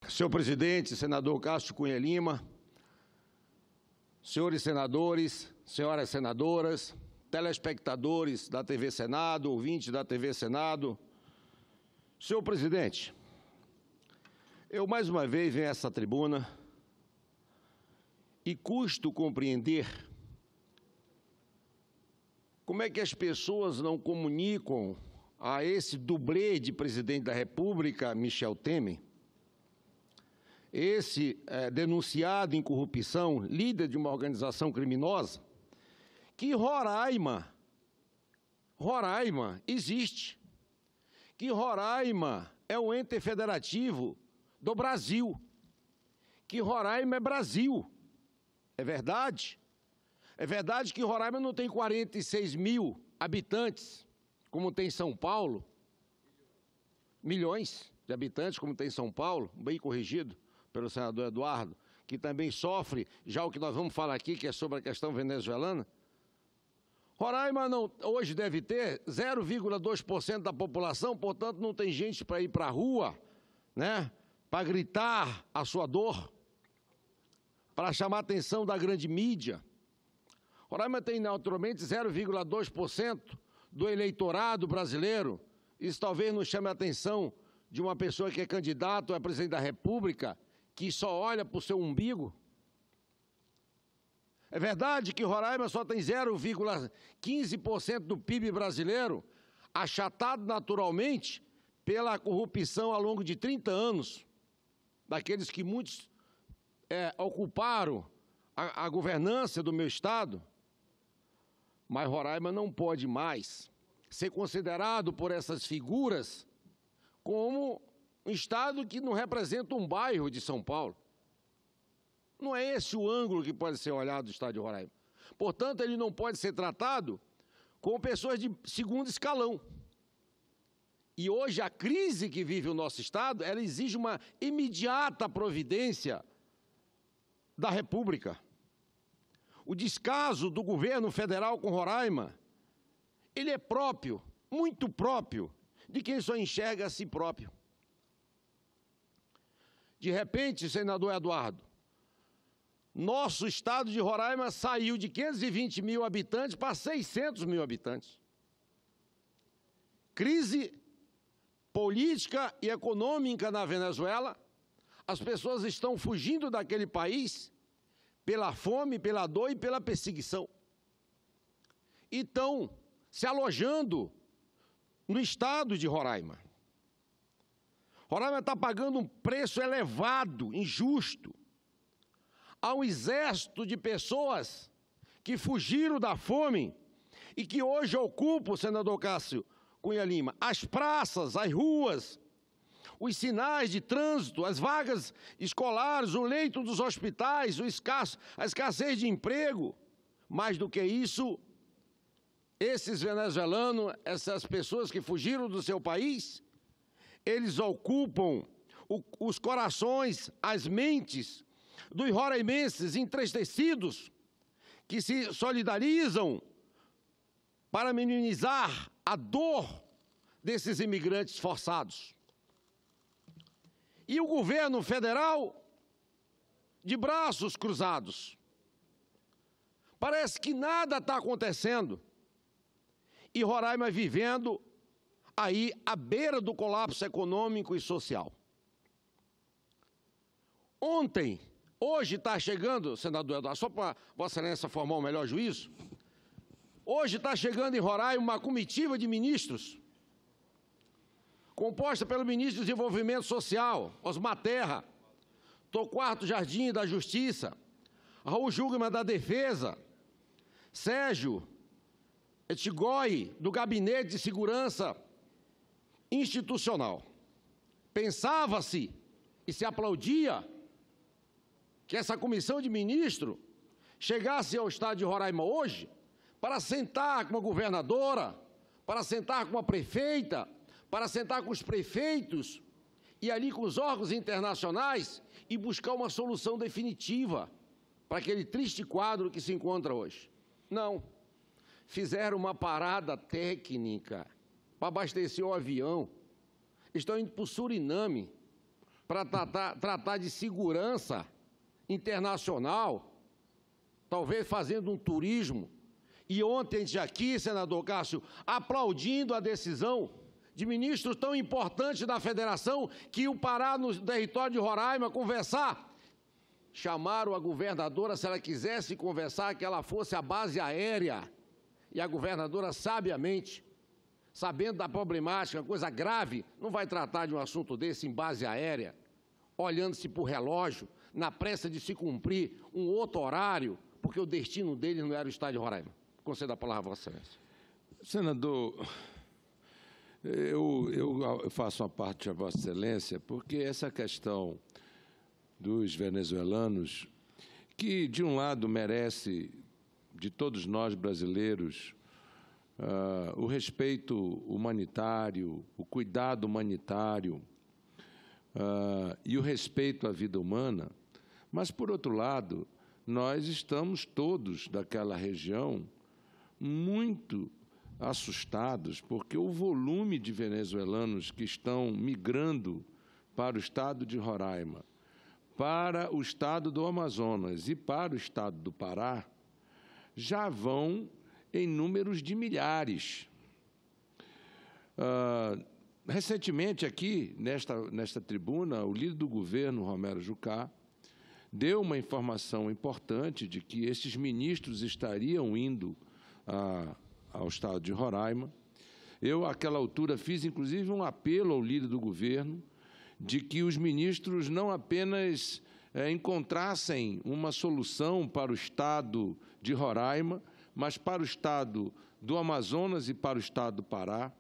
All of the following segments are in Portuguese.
Senhor presidente, senador Cássio Cunha Lima, senhores senadores, senhoras senadoras, telespectadores da TV Senado, ouvintes da TV Senado. Senhor presidente, eu mais uma vez venho a essa tribuna e custo compreender como é que as pessoas não comunicam a esse dublê de presidente da República, Michel Temer, esse denunciado em corrupção, líder de uma organização criminosa, que Roraima existe, que Roraima é um ente federativo do Brasil, que Roraima é Brasil. É verdade? É verdade que Roraima não tem 46 mil habitantes, como tem São Paulo, milhões de habitantes, como tem São Paulo, bem corrigido pelo senador Eduardo, que também sofre, já o que nós vamos falar aqui, que é sobre a questão venezuelana. Roraima não, hoje deve ter 0,2% da população, portanto não tem gente para ir para a rua, né, para gritar a sua dor, para chamar a atenção da grande mídia. Roraima tem naturalmente 0,2% do eleitorado brasileiro. Isso talvez não chame a atenção de uma pessoa que é candidato a presidente da República, que só olha para o seu umbigo. É verdade que Roraima só tem 0,15% do PIB brasileiro, achatado naturalmente pela corrupção ao longo de 30 anos, daqueles que muitos ocuparam a governança do meu estado. Mas Roraima não pode mais ser considerado por essas figuras como um estado que não representa um bairro de São Paulo. Não é esse o ângulo que pode ser olhado do estado de Roraima. Portanto, ele não pode ser tratado como pessoas de segundo escalão. E hoje a crise que vive o nosso estado, ela exige uma imediata providência da República. O descaso do governo federal com Roraima, ele é próprio, muito próprio, de quem só enxerga a si próprio. De repente, senador Eduardo, nosso estado de Roraima saiu de 520 mil habitantes para 600 mil habitantes. Crise política e econômica na Venezuela, as pessoas estão fugindo daquele país pela fome, pela dor e pela perseguição. E estão se alojando no estado de Roraima. Roraima está pagando um preço elevado, injusto, a um exército de pessoas que fugiram da fome e que hoje ocupam, senador Cássio Cunha Lima, as praças, as ruas, os sinais de trânsito, as vagas escolares, o leito dos hospitais, a escassez de emprego. Mais do que isso, esses venezuelanos, essas pessoas que fugiram do seu país, eles ocupam os corações, as mentes dos roraimenses entristecidos, que se solidarizam para minimizar a dor desses imigrantes forçados. E o governo federal de braços cruzados. Parece que nada está acontecendo. E Roraima vivendo aí à beira do colapso econômico e social. Hoje está chegando, senador Eduardo, só para Vossa Excelência formar um melhor juízo, hoje está chegando em Roraima uma comitiva de ministros, composta pelo ministro do Desenvolvimento Social, Osmar Terra, Torquato Jardim da Justiça, Raul Jungmann da Defesa, Sérgio Etchegói do Gabinete de Segurança Institucional. Pensava-se e se aplaudia que essa comissão de ministros chegasse ao estado de Roraima hoje para sentar com a governadora, para sentar com a prefeita, para sentar com os prefeitos e ali com os órgãos internacionais e buscar uma solução definitiva para aquele triste quadro que se encontra hoje. Não. Fizeram uma parada técnica para abastecer o avião. Estão indo para o Suriname para tratar de segurança internacional, talvez fazendo um turismo. E ontem a gente aqui, senador Cássio, aplaudindo a decisão de ministros tão importantes da federação que iam parar no território de Roraima conversar. Chamaram a governadora, se ela quisesse conversar, que ela fosse à base aérea. E a governadora, sabiamente, sabendo da problemática, coisa grave, não vai tratar de um assunto desse em base aérea, olhando-se para o relógio, na pressa de se cumprir um outro horário, porque o destino deles não era o estado de Roraima. Concedo a palavra a Vossa Excelência. Senador, eu faço uma parte de Vossa Excelência, porque essa questão dos venezuelanos, que, de um lado, merece, de todos nós brasileiros, o respeito humanitário, o cuidado humanitário e o respeito à vida humana, mas, por outro lado, nós estamos todos daquela região muito assustados, porque o volume de venezuelanos que estão migrando para o estado de Roraima, para o estado do Amazonas e para o estado do Pará, já vão em números de milhares. Recentemente, aqui, nesta tribuna, o líder do governo, Romero Jucá, deu uma informação importante de que esses ministros estariam indo ao estado de Roraima. Eu, àquela altura, fiz, inclusive, um apelo ao líder do governo de que os ministros não apenas encontrassem uma solução para o estado de Roraima, mas para o estado do Amazonas e para o estado do Pará.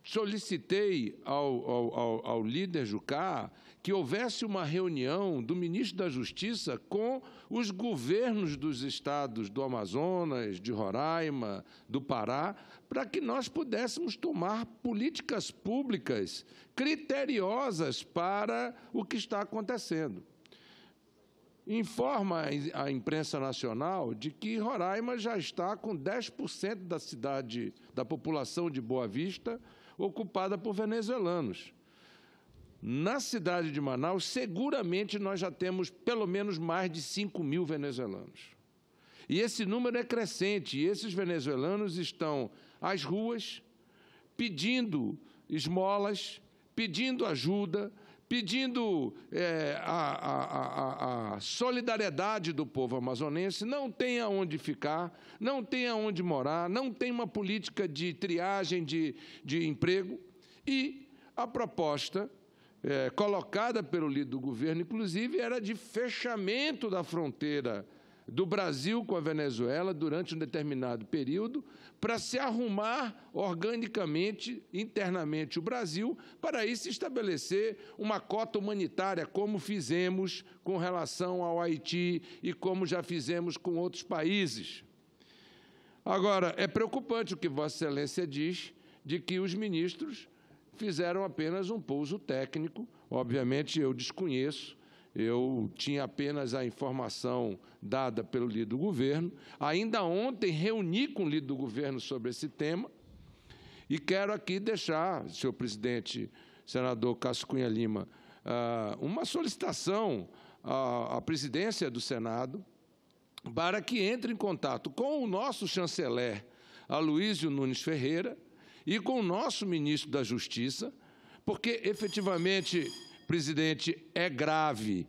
Solicitei ao líder Jucá que houvesse uma reunião do ministro da Justiça com os governos dos estados do Amazonas, de Roraima, do Pará, para que nós pudéssemos tomar políticas públicas criteriosas para o que está acontecendo. Informa a imprensa nacional de que Roraima já está com 10% da população de Boa Vista ocupada por venezuelanos. Na cidade de Manaus, seguramente nós já temos pelo menos mais de 5.000 venezuelanos. E esse número é crescente, e esses venezuelanos estão às ruas pedindo esmolas, pedindo ajuda, pedindo a solidariedade do povo amazonense. Não tem aonde ficar, não tem aonde morar, não tem uma política de triagem de emprego. E a proposta colocada pelo líder do governo, inclusive, era de fechamento da fronteira do Brasil com a Venezuela durante um determinado período, para se arrumar organicamente, internamente, o Brasil, para aí se estabelecer uma cota humanitária, como fizemos com relação ao Haiti e como já fizemos com outros países. Agora, é preocupante o que Vossa Excelência diz, de que os ministros fizeram apenas um pouso técnico. Obviamente, eu desconheço. Eu tinha apenas a informação dada pelo líder do governo. Ainda ontem reuni com o líder do governo sobre esse tema e quero aqui deixar, senhor presidente, senador Cássio Cunha Lima, uma solicitação à presidência do Senado para que entre em contato com o nosso chanceler, Aloysio Nunes Ferreira, e com o nosso ministro da Justiça, porque, efetivamente, presidente, é grave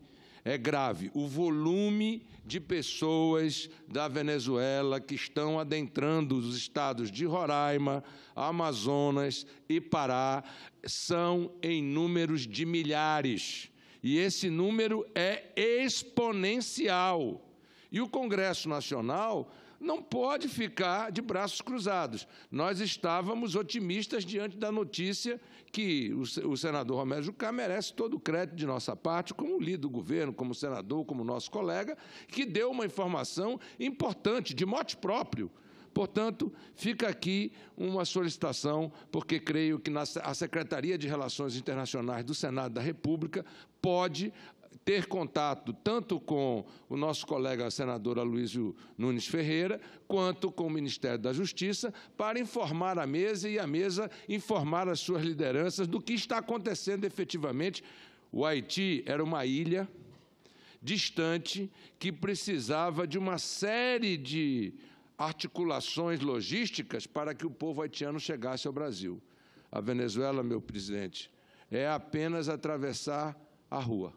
o volume de pessoas da Venezuela que estão adentrando os estados de Roraima, Amazonas e Pará, são em números de milhares, e esse número é exponencial. E o Congresso Nacional não pode ficar de braços cruzados. Nós estávamos otimistas diante da notícia que o senador Romero Jucá merece todo o crédito de nossa parte, como líder do governo, como senador, como nosso colega, que deu uma informação importante, de mote próprio. Portanto, fica aqui uma solicitação, porque creio que a Secretaria de Relações Internacionais do Senado da República pode ter contato tanto com o nosso colega senador Aloysio Nunes Ferreira, quanto com o Ministério da Justiça, para informar a mesa e a mesa informar as suas lideranças do que está acontecendo efetivamente. O Haiti era uma ilha distante que precisava de uma série de articulações logísticas para que o povo haitiano chegasse ao Brasil. A Venezuela, meu presidente, é apenas atravessar a rua.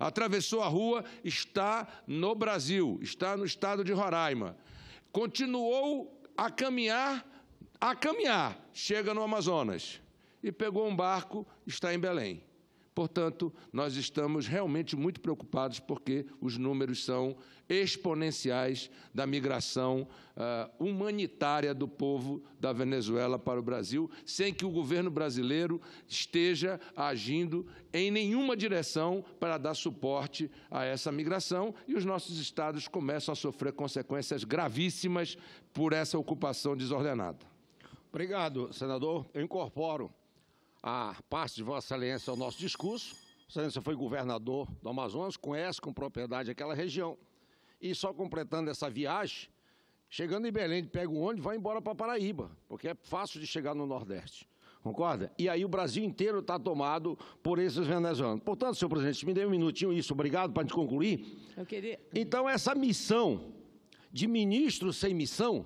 Atravessou a rua, está no Brasil, está no estado de Roraima. Continuou a caminhar, chega no Amazonas. E pegou um barco, está em Belém. Portanto, nós estamos realmente muito preocupados porque os números são exponenciais da migração humanitária do povo da Venezuela para o Brasil, sem que o governo brasileiro esteja agindo em nenhuma direção para dar suporte a essa migração, e os nossos estados começam a sofrer consequências gravíssimas por essa ocupação desordenada. Obrigado, senador. Eu incorporo a parte de Vossa Excelência ao nosso discurso. Vossa Excelência foi governador do Amazonas, conhece com propriedade aquela região. E só completando essa viagem, chegando em Belém, pega o ônibus e vai embora para Paraíba, porque é fácil de chegar no Nordeste. Concorda? E aí o Brasil inteiro está tomado por esses venezuelanos. Portanto, senhor presidente, me dê um minutinho isso, obrigado, para a gente concluir. Então, essa missão de ministro sem missão,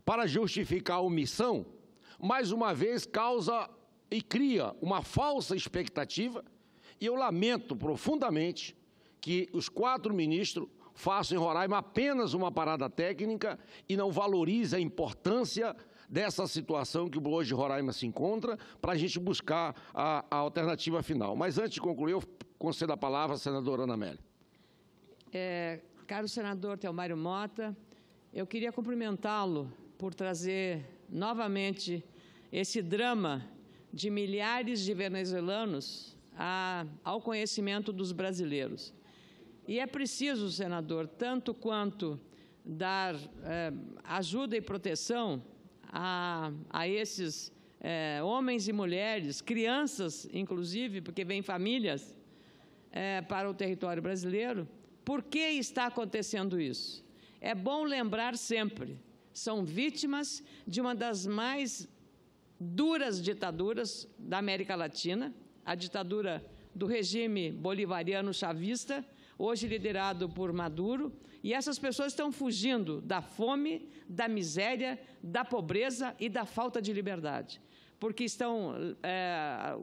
para justificar a omissão, mais uma vez causa e cria uma falsa expectativa, e eu lamento profundamente que os 4 ministros façam em Roraima apenas uma parada técnica e não valorizem a importância dessa situação que hoje Roraima se encontra, para a gente buscar a alternativa final. Mas antes de concluir, eu concedo a palavra à senadora Ana Amélia. Caro senador Thelmário Mota, eu queria cumprimentá-lo por trazer novamente esse drama de milhares de venezuelanos ao conhecimento dos brasileiros. E é preciso, senador, tanto quanto dar ajuda e proteção a esses homens e mulheres, crianças, inclusive, porque vêm famílias para o território brasileiro. Por que está acontecendo isso? É bom lembrar sempre, são vítimas de uma das mais duras ditaduras da América Latina, a ditadura do regime bolivariano chavista, hoje liderado por Maduro, e essas pessoas estão fugindo da fome, da miséria, da pobreza e da falta de liberdade, porque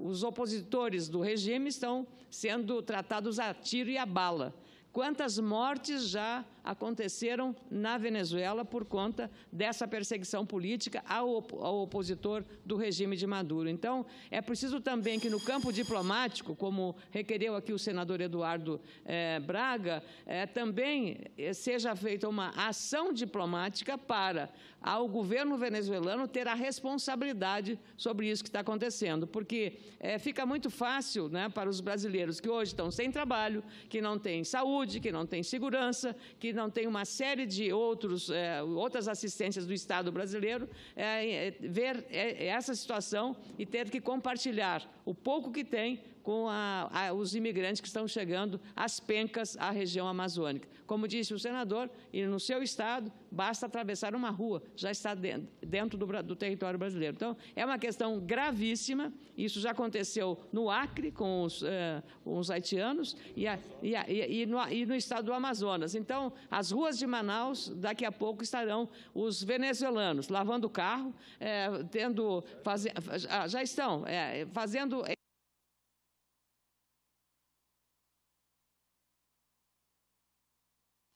os opositores do regime estão sendo tratados a tiro e a bala. Quantas mortes já aconteceram na Venezuela por conta dessa perseguição política ao opositor do regime de Maduro. Então, é preciso também que no campo diplomático, como requereu aqui o senador Eduardo Braga, também seja feita uma ação diplomática para ao governo venezuelano ter a responsabilidade sobre isso que está acontecendo, porque fica muito fácil, né, para os brasileiros que hoje estão sem trabalho, que não têm saúde, que não têm segurança, que não têm uma série de outras assistências do Estado brasileiro, ver essa situação e ter que compartilhar o pouco que tem com os imigrantes que estão chegando às pencas à região amazônica. Como disse o senador, e no seu estado, basta atravessar uma rua, já está dentro do território brasileiro. Então, é uma questão gravíssima, isso já aconteceu no Acre com os haitianos e no estado do Amazonas. Então, as ruas de Manaus, daqui a pouco estarão os venezuelanos lavando o carro, já estão fazendo...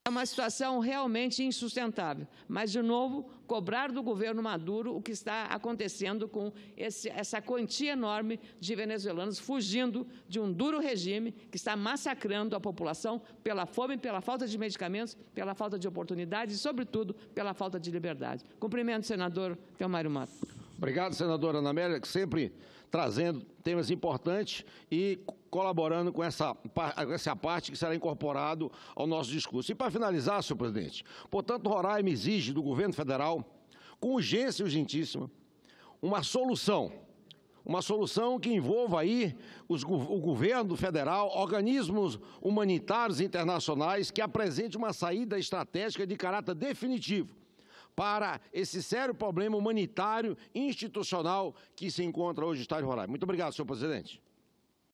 É uma situação realmente insustentável, mas, de novo, cobrar do governo Maduro o que está acontecendo com essa quantia enorme de venezuelanos fugindo de um duro regime que está massacrando a população pela fome, pela falta de medicamentos, pela falta de oportunidades e, sobretudo, pela falta de liberdade. Cumprimento o senador Thelmário Mota. Obrigado, senadora Ana Amélia, sempre trazendo temas importantes e colaborando com essa parte que será incorporado ao nosso discurso. E para finalizar, senhor presidente, portanto, Roraima exige do governo federal, com urgência urgentíssima, uma solução Uma solução que envolva aí o governo federal, organismos humanitários internacionais, que apresente uma saída estratégica de caráter definitivo para esse sério problema humanitário institucional que se encontra hoje no Estado de Roraima. Muito obrigado, senhor presidente.